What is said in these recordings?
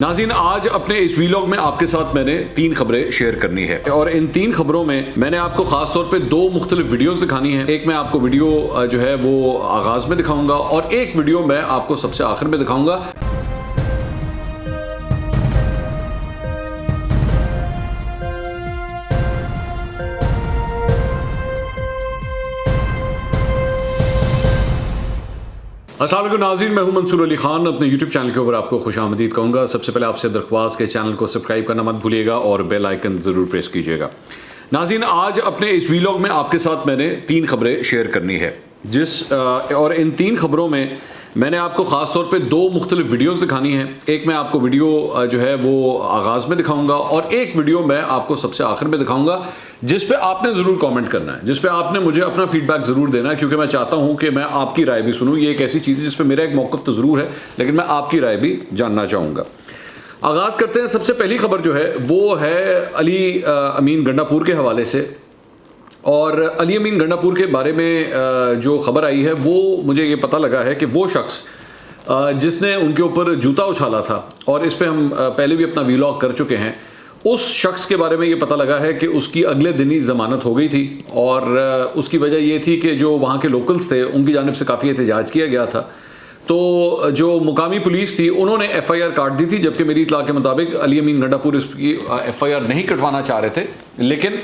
नाज़रीन, आज अपने इस वीलॉग में आपके साथ मैंने 3 खबरें शेयर करनी है और इन 3 खबरों में मैंने आपको खास तौर पे 2 मुख्तलिफ वीडियोस दिखानी है। एक मैं आपको वीडियो जो है वो आगाज में दिखाऊंगा और एक वीडियो मैं आपको सबसे आखिर में दिखाऊंगा। अस्सलाम वालेकुम नाज़रीन, मैं हूं मंसूर अली खान। अपने YouTube चैनल के ऊपर आपको खुशामदीद कहूँगा। सबसे पहले आपसे दरख्वास्त के चैनल को सब्सक्राइब करना मत भूलिएगा और बेल आइकन ज़रूर प्रेस कीजिएगा। नाज़रीन, आज अपने इस वीलॉग में आपके साथ मैंने 3 खबरें शेयर करनी है और इन 3 खबरों में मैंने आपको ख़ास तौर पे 2 मुख्तलिफ वीडियोस दिखानी है। एक मैं आपको वीडियो जो है वो आगाज़ में दिखाऊंगा और एक वीडियो मैं आपको सबसे आखिर में दिखाऊंगा जिस पे आपने ज़रूर कमेंट करना है, जिस पे आपने मुझे अपना फीडबैक ज़रूर देना है, क्योंकि मैं चाहता हूं कि मैं आपकी राय भी सुनूं। ये एक ऐसी चीज़ है जिस पे मेरा एक मौक़िफ़ तो ज़रूर है, लेकिन मैं आपकी राय भी जानना चाहूँगा। आगाज़ करते हैं। सबसे पहली खबर जो है वो है अली अमीन गंडापुर के हवाले से। और अली अमीन गंडापुर के बारे में जो खबर आई है वो मुझे ये पता लगा है कि वो शख्स जिसने उनके ऊपर जूता उछाला था, और इस पे हम पहले भी अपना वीलॉग कर चुके हैं, उस शख्स के बारे में ये पता लगा है कि उसकी अगले दिन ही ज़मानत हो गई थी। और उसकी वजह ये थी कि जो वहाँ के लोकल्स थे उनकी जानिब से काफ़ी एहतजाज किया गया था। तो जो मुकामी पुलिस थी उन्होंने FIR काट दी थी, जबकि मेरी इत्तला के मुताबिक अली अमीन गंडापुर इसकी FIR नहीं कटवाना चाह रहे थे, लेकिन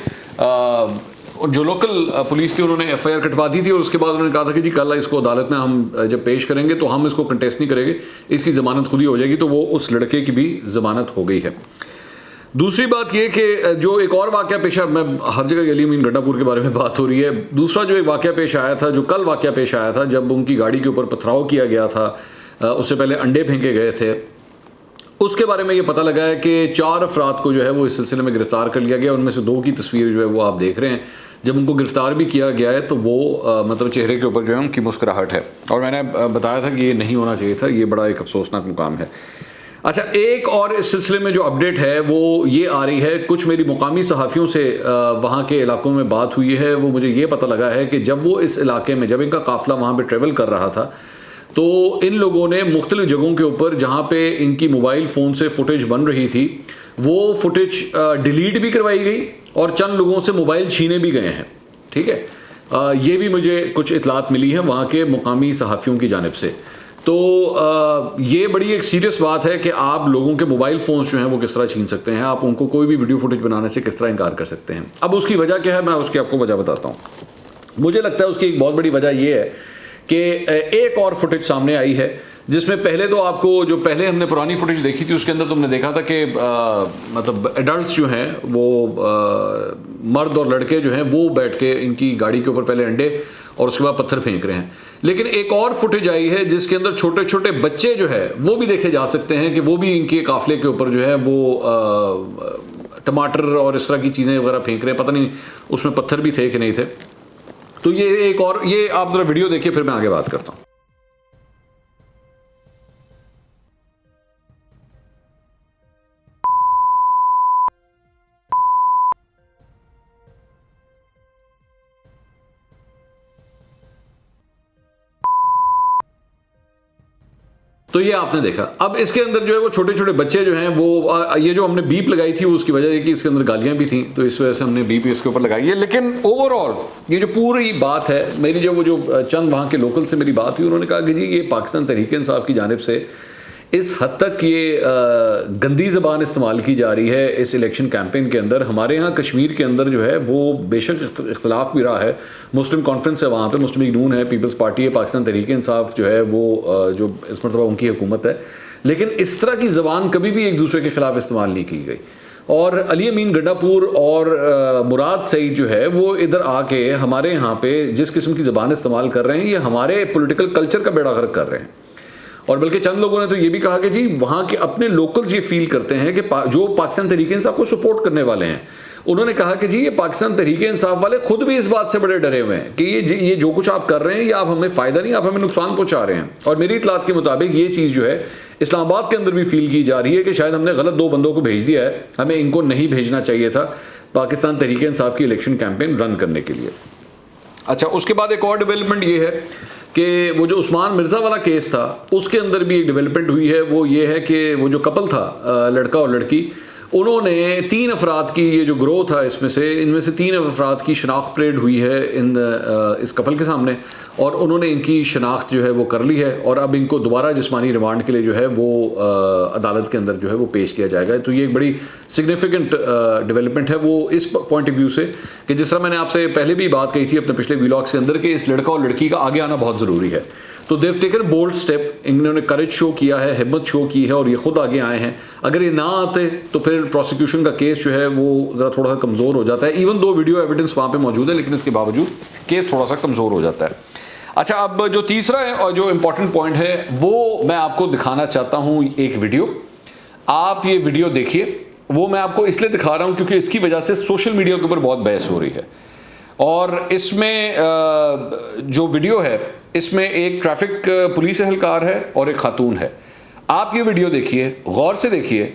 जो लोकल पुलिस थी उन्होंने FIR कटवा दी थी। और उसके बाद उन्होंने कहा था कि जी कल इसको अदालत में हम जब पेश करेंगे तो हम इसको कंटेस्ट नहीं करेंगे, इसकी ज़मानत खुद ही हो जाएगी। तो वो उस लड़के की भी ज़मानत हो गई है। दूसरी बात ये कि जो एक और वाक़या पेश आया, मैं हर जगह अली अमीन गंडापुर के बारे में बात हो रही है। दूसरा जो एक वाक़या पेश आया था, जो कल वाक़या पेश आया था, जब उनकी गाड़ी के ऊपर पथराव किया गया था, उससे पहले अंडे फेंके गए थे, उसके बारे में ये पता लगा है कि 4 अफराद को जो है वो इस सिलसिले में गिरफ्तार कर लिया गया। उनमें से 2 की तस्वीर जो है वो आप देख रहे हैं। जब उनको गिरफ्तार भी किया गया है तो वो मतलब चेहरे के ऊपर जो है उनकी मुस्कुराहट है, और मैंने बताया था कि ये नहीं होना चाहिए था। ये बड़ा एक अफसोसनाक मुकाम है। अच्छा, एक और इस सिलसिले में जो अपडेट है वो ये आ रही है, कुछ मेरी मुकामी सहाफ़ियों से वहाँ के इलाकों में बात हुई है। वो मुझे ये पता लगा है कि जब वो इस इलाके में, जब इनका काफ़िला वहाँ पे ट्रेवल कर रहा था, तो इन लोगों ने मुख्तलिफ जगहों के ऊपर जहाँ पे इनकी मोबाइल फ़ोन से फुटेज बन रही थी, वो फुटेज डिलीट भी करवाई गई और चंद लोगों से मोबाइल छीने भी गए हैं। ठीक है, ये भी मुझे कुछ इतलात मिली है वहाँ के मुकामी सहाफ़ियों की जानिब से। तो ये बड़ी एक सीरियस बात है कि आप लोगों के मोबाइल फ़ोन्स जो हैं वो किस तरह छीन सकते हैं, आप उनको कोई भी वीडियो फुटेज बनाने से किस तरह इनकार कर सकते हैं। अब उसकी वजह क्या है, मैं उसकी आपको वजह बताता हूँ। मुझे लगता है उसकी एक बहुत बड़ी वजह ये है कि एक और फुटेज सामने आई है, जिसमें पहले तो आपको, जो पहले हमने पुरानी फुटेज देखी थी उसके अंदर तुमने देखा था कि मतलब एडल्ट्स जो हैं वो मर्द और लड़के जो हैं वो बैठ के इनकी गाड़ी के ऊपर पहले अंडे और उसके बाद पत्थर फेंक रहे हैं। लेकिन एक और फुटेज आई है जिसके अंदर छोटे छोटे बच्चे जो है वो भी देखे जा सकते हैं कि वो भी इनके काफिले के ऊपर जो है वो टमाटर और इस तरह की चीज़ें वगैरह फेंक रहे हैं। पता नहीं उसमें पत्थर भी थे कि नहीं थे। तो ये एक और, ये आप ज़रा वीडियो देखिए, फिर मैं आगे बात करता हूँ। तो ये आपने देखा। अब इसके अंदर जो है वो छोटे छोटे बच्चे जो हैं वो, ये जो हमने बीप लगाई थी उसकी वजह है कि इसके अंदर गालियां भी थी, तो इस वजह से हमने बीप इसके ऊपर लगाई है। लेकिन ओवरऑल ये जो पूरी बात है, मेरी जो चंद वहाँ के लोकल से मेरी बात हुई, उन्होंने कहा कि जी ये पाकिस्तान तहरीक इंसाफ की जानिब से इस हद तक ये गंदी ज़बान इस्तेमाल की जा रही है इस इलेक्शन कैंपेन के अंदर। हमारे यहाँ कश्मीर के अंदर जो है वो बेशक इख्तलाफ भी रहा है, मुस्लिम कॉन्फ्रेंस है वहाँ पे, मुस्लिम लीग नून है, पीपल्स पार्टी है, पाकिस्तान तहरीक इंसाफ जो है वो जो इस मरतबा उनकी हुकूमत है, लेकिन इस तरह की ज़बान कभी भी एक दूसरे के ख़िलाफ़ इस्तेमाल नहीं की गई। और अली अमीन गंडापुर और मुराद सईद जो है वो इधर आके हमारे यहाँ पे जिस किस्म की ज़बान इस्तेमाल कर रहे हैं, ये हमारे पॉलिटिकल कल्चर का बेड़ा गर्क कर रहे हैं। और बल्कि चंद लोगों ने तो ये भी कहा कि जी वहाँ के अपने लोकल्स ये फील करते हैं कि जो पाकिस्तान तहरीक इंसाफ को सपोर्ट करने वाले हैं, उन्होंने कहा कि जी ये पाकिस्तान तहरीक इंसाफ वाले खुद भी इस बात से बड़े डरे हुए हैं कि ये जो कुछ आप कर रहे हैं ये आप हमें फ़ायदा नहीं, आप हमें नुकसान पहुँचा रहे हैं। और मेरी इतलात के मुताबिक ये चीज़ जो है इस्लामाबाद के अंदर भी फील की जा रही है कि शायद हमने गलत 2 बंदों को भेज दिया है, हमें इनको नहीं भेजना चाहिए था पाकिस्तान तहरीक इंसाफ की इलेक्शन कैंपेन रन करने के लिए। अच्छा, उसके बाद एक और डेवलपमेंट ये है कि वो जो उस्मान मिर्ज़ा वाला केस था उसके अंदर भी एक डेवलपमेंट हुई है। वो ये है कि वो जो कपल था, लड़का और लड़की, उन्होंने 3 अफराद की, ये जो ग्रोथ था इसमें से, इनमें से 3 अफराद की शनाख्त परेड हुई है इस कपल के सामने, और उन्होंने इनकी शनाख्त जो है वो कर ली है, और अब इनको दोबारा जिस्मानी रिमांड के लिए जो है वो अदालत के अंदर जो है वो पेश किया जाएगा। तो ये एक बड़ी सिग्निफिकेंट डेवलपमेंट है वो इस पॉइंट ऑफ व्यू से कि जिस तरह मैंने आपसे पहले भी बात कही थी अपने पिछले व्लॉग्स के अंदर कि इस लड़का और लड़की का आगे आना बहुत ज़रूरी है। तो देव टेकन बोल्ड स्टेप, इन्होंने करेज शो किया है, हिम्मत शो की है, और ये खुद आगे आए हैं। अगर ये ना आते तो फिर प्रोसिक्यूशन का केस जो है वो ज़रा थोड़ा सा कमज़ोर हो जाता है। इवन दो वीडियो एविडेंस वहाँ पे मौजूद है, लेकिन इसके बावजूद केस थोड़ा सा कमज़ोर हो जाता है। अच्छा, अब जो तीसरा है और जो इम्पॉर्टेंट पॉइंट है वो मैं आपको दिखाना चाहता हूँ एक वीडियो। आप ये वीडियो देखिए। वो मैं आपको इसलिए दिखा रहा हूँ क्योंकि इसकी वजह से सोशल मीडिया के ऊपर बहुत बहस हो रही है, और इसमें जो वीडियो है इसमें एक ट्रैफिक पुलिस एहलकार है और एक खातून है। आप ये वीडियो देखिए, गौर से देखिए,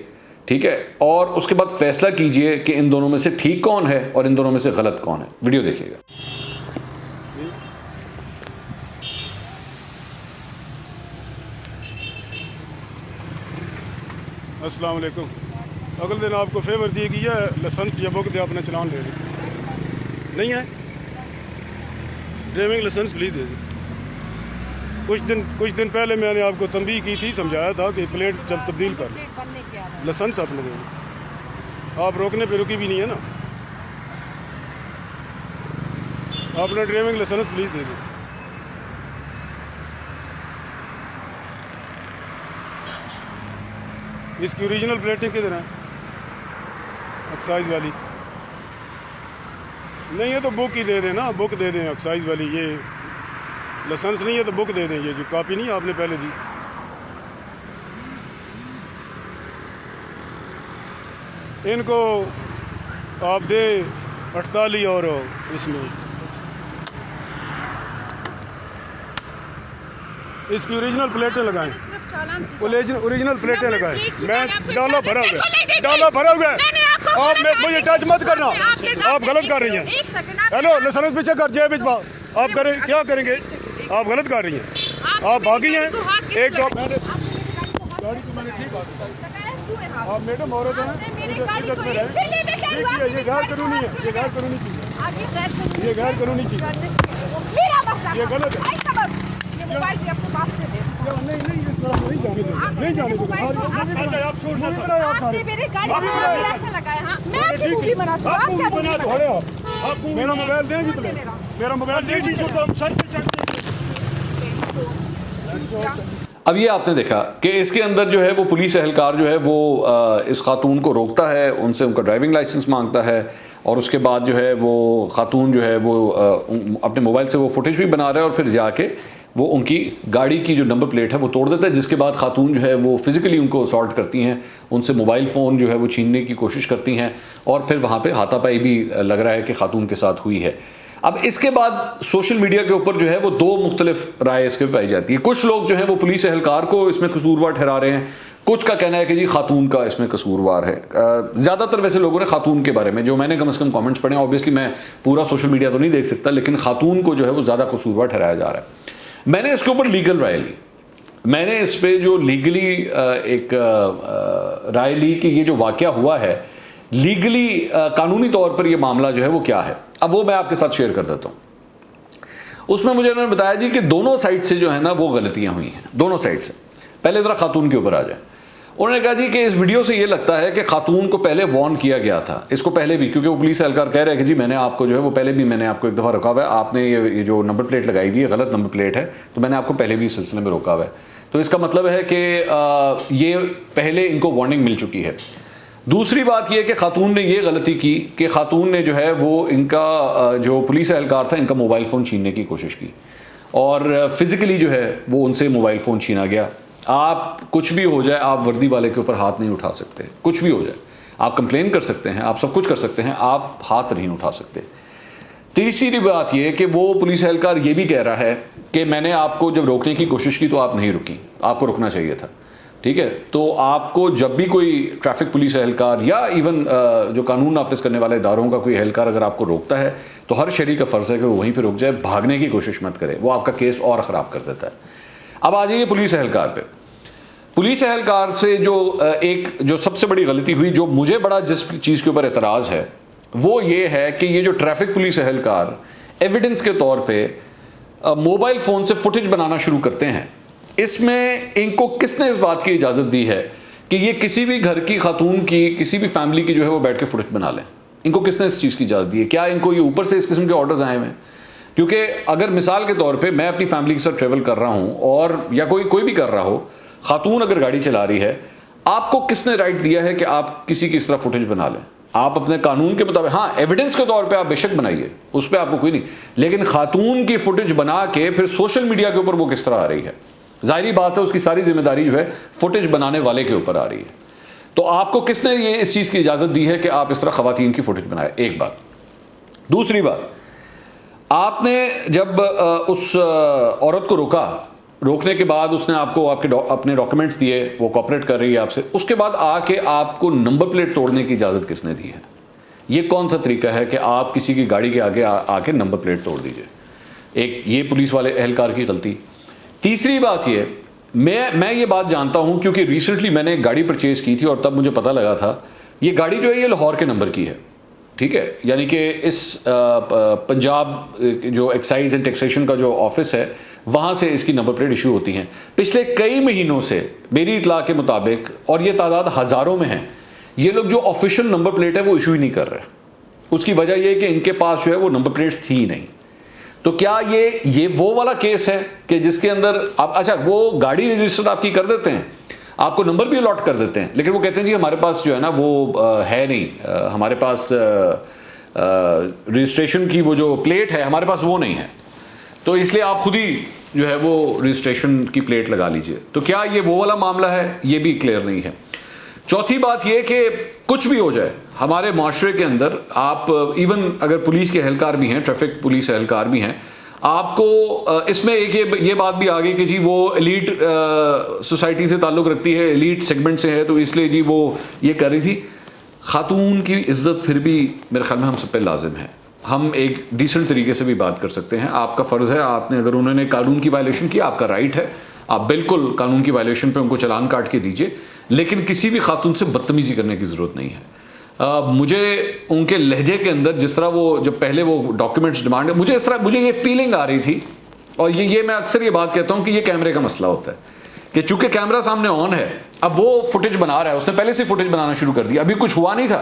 ठीक है, और उसके बाद फैसला कीजिए कि इन दोनों में से ठीक कौन है और इन दोनों में से गलत कौन है। वीडियो देखिएगा। अस्सलाम वालेकुम। अगले दिन आपको फेवर दी गई है, लाइसेंस या बुक दे अपना चलान दे दी, नहीं है ड्राइविंग लाइसेंस प्लीज दे दी। कुछ दिन पहले मैंने आपको तंबीह की थी, समझाया था कि प्लेट जब तब्दील कर लाइसेंस आपने दे दी। आप रोकने पे रुकी भी नहीं है ना, आपने ड्राइविंग लाइसेंस प्लीज दे दी। इसकी ओरिजिनल प्लेटिंग किधर है? एक्साइज वाली नहीं है तो बुक ही दे दें ना, बुक दे दें एक्साइज वाली। ये लाइसेंस नहीं है तो बुक दे दें, ये जो कॉपी नहीं आपने पहले दी। इनको आप दे 48 और इसमें इसकी ओरिजिनल प्लेटें लगाएं, ओरिजिनल प्लेटें लगाएं। मैं डाला भरा हुआ है। आप मुझे टच मत करना, आप गलत कर रही हैं। हेलो, लाइसेंस पीछे कर, जेब भिजवा। आप करें क्या करेंगे? आप गलत कर रही हैं, आप भागी हैं। एक तो गाड़ी तो मैंने ठीक बात, आप मैडम औरत हैं, इज्जत में रहें। ये गैर कानूनी है, ये गैर कानूनी चीज़ है, ये गैर कानूनी चीज़ है, ये गलत है। नहीं इस तरह नहीं जाने दो, नहीं जाने दो। आप छोड़ना, मेरा मोबाइल देंगी, मेरा मोबाइल देंगी तो हम सर पे चढ़ते। अब ये आपने देखा कि इसके अंदर जो है वो पुलिस एहलकार जो है वो इस खातून को रोकता है, उनसे उनका ड्राइविंग लाइसेंस मांगता है, और उसके बाद जो है वो खातून जो है वो अपने मोबाइल से वो फुटेज भी बना रहा है, और फिर जाके वो उनकी गाड़ी की जो नंबर प्लेट है वो तोड़ देता है, जिसके बाद खातून जो है वो फिज़िकली उनको असॉल्ट करती हैं, उनसे मोबाइल फ़ोन जो है वो छीनने की कोशिश करती हैं, और फिर वहाँ पे हाथापाई भी लग रहा है कि खातून के साथ हुई है। अब इसके बाद सोशल मीडिया के ऊपर जो है वो दो मुख्तलिफ राय इसके पाई जाती है। कुछ लोग जो है वो पुलिस एहलकार को इसमें कसूरवार ठहरा रहे हैं, कुछ का कहना है कि जी खातून का इसमें कसूरवार है। ज़्यादातर वैसे लोगों ने खातून के बारे में, जो मैंने कम से कम कमेंट्स पढ़े, ऑब्वियसली मैं पूरा सोशल मीडिया तो नहीं देख सकता, लेकिन खातून को जो है वो ज़्यादा कसूरवार ठहराया जा रहा है। मैंने इसके ऊपर लीगल राय ली, मैंने इस पे जो लीगली एक राय ली कि ये जो वाक़या हुआ है लीगली कानूनी तौर पर ये मामला जो है वो क्या है। अब वो मैं आपके साथ शेयर कर देता हूँ। उसमें मुझे उन्होंने बताया जी कि दोनों साइड से जो है ना वो गलतियाँ हुई हैं, दोनों साइड से। पहले ज़रा खातून के ऊपर आ जाए। उन्होंने कहा जी कि इस वीडियो से ये लगता है कि खातून को पहले वार्न किया गया था, इसको पहले भी, क्योंकि वो पुलिस एहलकार कह रहे हैं कि जी मैंने आपको जो है वो पहले भी मैंने आपको एक दफ़ा रोका हुआ है, आपने ये जो नंबर प्लेट लगाई हुई है गलत नंबर प्लेट है, तो मैंने आपको पहले भी इस सिलसिले में रोका हुआ है। तो इसका मतलब है कि ये पहले इनको वार्निंग मिल चुकी है। दूसरी बात यह कि खातून ने ये गलती की कि खातून ने जो है वो इनका जो पुलिस एहलकार था इनका मोबाइल फ़ोन छीनने की कोशिश की, और फिज़िकली जो है वो उनसे मोबाइल फ़ोन छीना गया। आप कुछ भी हो जाए, आप वर्दी वाले के ऊपर हाथ नहीं उठा सकते, कुछ भी हो जाए। आप कंप्लेन कर सकते हैं, आप सब कुछ कर सकते हैं, आप हाथ नहीं उठा सकते। तीसरी बात यह कि वो पुलिस एहलकार ये भी कह रहा है कि मैंने आपको जब रोकने की कोशिश की तो आप नहीं रुकी, आपको रुकना चाहिए था। ठीक है। तो आपको जब भी कोई ट्रैफिक पुलिस एहलकार या इवन जो कानून नाफिज करने वाले इदारों का कोई एहलकार अगर आपको रोकता है तो हर शहरी का फ़र्ज़ है कि वो वहीं पे रुक जाए, भागने की कोशिश मत करे, वो आपका केस और ख़राब कर देता है। अब आ जाइए पुलिस एहलकार पे। पुलिस एहलकार से जो सबसे बड़ी गलती हुई, जो मुझे बड़ा जिस चीज़ के ऊपर एतराज़ है, वो ये है कि ये जो ट्रैफिक पुलिस एहलकार एविडेंस के तौर पर मोबाइल फ़ोन से फुटेज बनाना शुरू करते हैं, इसमें इनको किसने इस बात की इजाज़त दी है कि ये किसी भी घर की खातून की, किसी भी फैमिली की जो है वो बैठ के फुटेज बना लें? इनको किसने इस चीज़ की इजाज़त दी है? क्या इनको ये ऊपर से इस किस्म के ऑर्डर्स आए हुए हैं? क्योंकि अगर मिसाल के तौर पे मैं अपनी फैमिली के साथ ट्रेवल कर रहा हूँ और या कोई भी कर रहा हो, खातून अगर गाड़ी चला रही है, आपको किसने राइट दिया है कि आप किसी की इस तरह फुटेज बना लें? आप अपने कानून के मुताबिक, हाँ एविडेंस के तौर पे आप बेशक बनाइए, उस पर आपको कोई नहीं, लेकिन खातून की फुटेज बना के फिर सोशल मीडिया के ऊपर वो किस तरह आ रही है? जाहिर बात है उसकी सारी जिम्मेदारी जो है फुटेज बनाने वाले के ऊपर आ रही है। तो आपको किसने ये इस चीज़ की इजाज़त दी है कि आप इस तरह ख़वातीन की फुटेज बनाए? एक बात। दूसरी बात, आपने जब उस औरत को रोकने के बाद उसने आपको अपने डॉक्यूमेंट्स दिए, वो कोऑपरेट कर रही है आपसे, उसके बाद आके आपको नंबर प्लेट तोड़ने की इजाज़त किसने दी है? ये कौन सा तरीका है कि आप किसी की गाड़ी के आगे आके नंबर प्लेट तोड़ दीजिए? एक ये पुलिस वाले एहलकार की गलती। तीसरी बात ये, मैं ये बात जानता हूँ क्योंकि रिसेंटली मैंने एक गाड़ी परचेज़ की थी और तब मुझे पता लगा था ये गाड़ी जो है ये लाहौर के नंबर की है, ठीक है। यानी कि इस पंजाब जो एक्साइज एंड टैक्सेशन का जो ऑफिस है वहाँ से इसकी नंबर प्लेट इशू होती हैं। पिछले कई महीनों से मेरी इतला के मुताबिक, और ये तादाद हज़ारों में है, ये लोग जो ऑफिशियल नंबर प्लेट है वो इशू ही नहीं कर रहे। उसकी वजह ये है कि इनके पास जो है वो नंबर प्लेट्स थी ही नहीं। तो क्या ये वो वाला केस है कि जिसके अंदर आप, अच्छा वो गाड़ी रजिस्टर आपकी कर देते हैं, आपको नंबर भी अलॉट कर देते हैं, लेकिन वो कहते हैं जी हमारे पास जो है ना वो है नहीं, हमारे पास रजिस्ट्रेशन की वो जो प्लेट है हमारे पास वो नहीं है, तो इसलिए आप खुद ही जो है वो रजिस्ट्रेशन की प्लेट लगा लीजिए। तो क्या ये वो वाला मामला है? ये भी क्लियर नहीं है। चौथी बात ये कि कुछ भी हो जाए हमारे माशरे के अंदर, आप इवन अगर पुलिस के एहलकार भी हैं, ट्रैफिक पुलिस एहलकार भी हैं, आपको इसमें एक ये बात भी आ गई कि जी वो एलीट सोसाइटी से ताल्लुक़ रखती है, एलीट सेगमेंट से है, तो इसलिए जी वो ये कर रही थी। खातून की इज्जत फिर भी मेरे ख्याल में हम सब पे लाजिम है। हम एक डिसेंट तरीके से भी बात कर सकते हैं। आपका फ़र्ज़ है, आपने अगर उन्होंने कानून की वायलेशन की, आपका राइट है, आप बिल्कुल कानून की वायलेशन पे उनको चालान काट के दीजिए, लेकिन किसी भी खातून से बदतमीज़ी करने की ज़रूरत नहीं है। मुझे उनके लहजे के अंदर जिस तरह वो जब पहले वो डॉक्यूमेंट्स डिमांड, मुझे ये फीलिंग आ रही थी, और ये मैं अक्सर ये बात कहता हूँ कि ये कैमरे का मसला होता है कि चूंकि कैमरा सामने ऑन है, अब वो फुटेज बना रहा है, उसने पहले से फुटेज बनाना शुरू कर दिया, अभी कुछ हुआ नहीं था,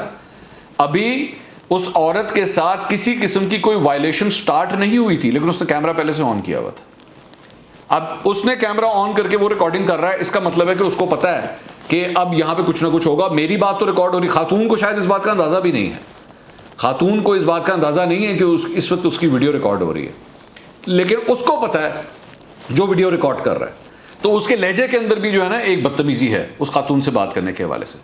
अभी उस औरत के साथ किसी किस्म की कोई वायलेशन स्टार्ट नहीं हुई थी, लेकिन उसने कैमरा पहले से ऑन किया हुआ था। अब उसने कैमरा ऑन करके वो रिकॉर्डिंग कर रहा है, इसका मतलब है कि उसको पता है कि अब यहां पे कुछ ना कुछ होगा। मेरी बात तो रिकॉर्ड हो रही, खातून को शायद इस बात का अंदाजा भी नहीं है, खातून को इस बात का अंदाजा नहीं है कि इस वक्त उसकी वीडियो रिकॉर्ड हो रही है, लेकिन उसको पता है जो वीडियो रिकॉर्ड कर रहा है। तो उसके लहजे के अंदर भी जो है ना एक बदतमीजी है उस खातून से बात करने के हवाले से।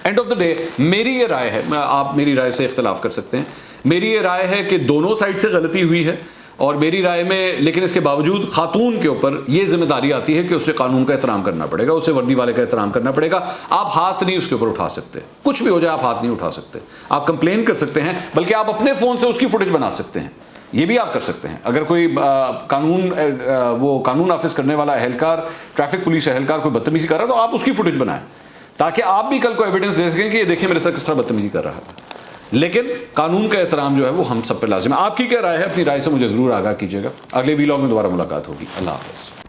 एंड ऑफ द डे मेरी ये राय है, आप मेरी राय से इख्तलाफ कर सकते हैं, मेरी ये राय है कि दोनों साइड से गलती हुई है, और मेरी राय में, लेकिन इसके बावजूद खातून के ऊपर ये जिम्मेदारी आती है कि उसे कानून का एहतराम करना पड़ेगा, उसे वर्दी वाले का एहतराम करना पड़ेगा। आप हाथ नहीं उसके ऊपर उठा सकते, कुछ भी हो जाए आप हाथ नहीं उठा सकते। आप कंप्लेन कर सकते हैं, बल्कि आप अपने फ़ोन से उसकी फुटेज बना सकते हैं, ये भी आप कर सकते हैं। अगर कोई कानून नाफिज करने वाला एहलकार, ट्रैफिक पुलिस एहलकार कोई बदतमीजी कर रहा है, तो आप उसकी फुटेज बनाएं, ताकि आप भी कल को एविडेंस दे सकें कि ये देखिए मेरे साथ किस तरह बदतमीजी कर रहा है। लेकिन कानून का एहतराम जो है वो हम सब पे लाजिम है। आपकी क्या राय है? अपनी राय से मुझे ज़रूर आगाह कीजिएगा। अगले वीलॉग में दोबारा मुलाकात होगी। अल्लाह हाफ़िज़।